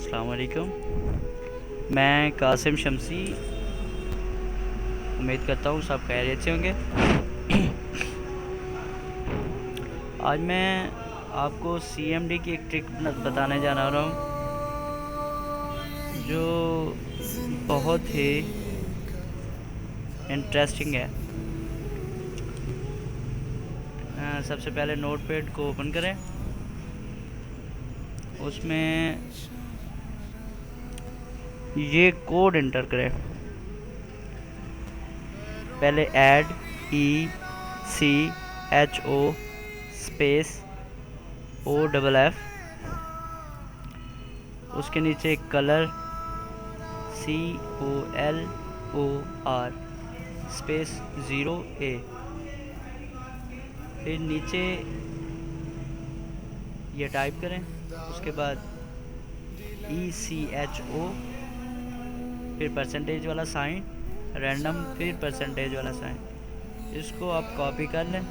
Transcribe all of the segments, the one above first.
अस्सलाम वालेकुम। मैं कासिम शमसी, उम्मीद करता हूँ सब खैरियत से होंगे। आज मैं आपको CMD की एक ट्रिक बताने जाना रहा हूँ जो बहुत ही इंटरेस्टिंग है। सबसे पहले नोटपैड को ओपन करें, उसमें ये कोड एंटर करें। पहले ECHO स्पेस OFF, उसके नीचे कलर COLOR स्पेस 0A, फिर नीचे ये टाइप करें। उसके बाद ECHO, फिर परसेंटेज वाला साइन, रैंडम, फिर परसेंटेज वाला साइन। इसको आप कॉपी कर लें।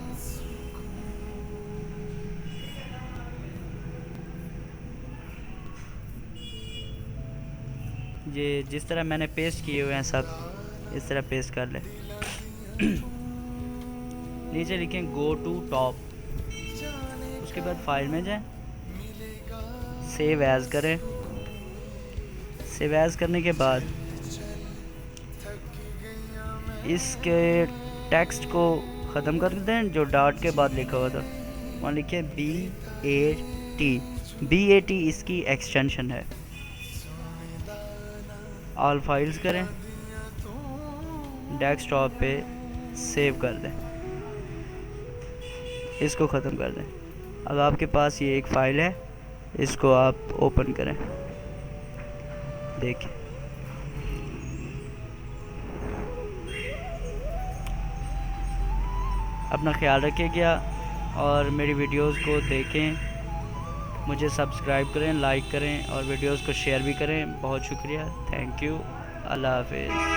ये जिस तरह मैंने पेस्ट किए हुए हैं सब इस तरह पेस्ट कर लें। नीचे लिखें गो टू टॉप, उसके बाद फाइल में जाएं, सेव एज़ करें। सेव एज़ करने के बाद इसके टेक्स्ट को ख़त्म कर दें जो डॉट के बाद लिखा हुआ था, वहाँ लिखे BAT इसकी एक्सटेंशन है। ऑल फाइल्स करें, डेस्कटॉप पे सेव कर दें, इसको ख़त्म कर दें। अब आपके पास ये एक फ़ाइल है, इसको आप ओपन करें, देखिए। अपना ख्याल रखिएगा और मेरी वीडियोस को देखें, मुझे सब्सक्राइब करें, लाइक करें और वीडियोस को शेयर भी करें। बहुत शुक्रिया, थैंक यू, अल्लाह हाफिज़।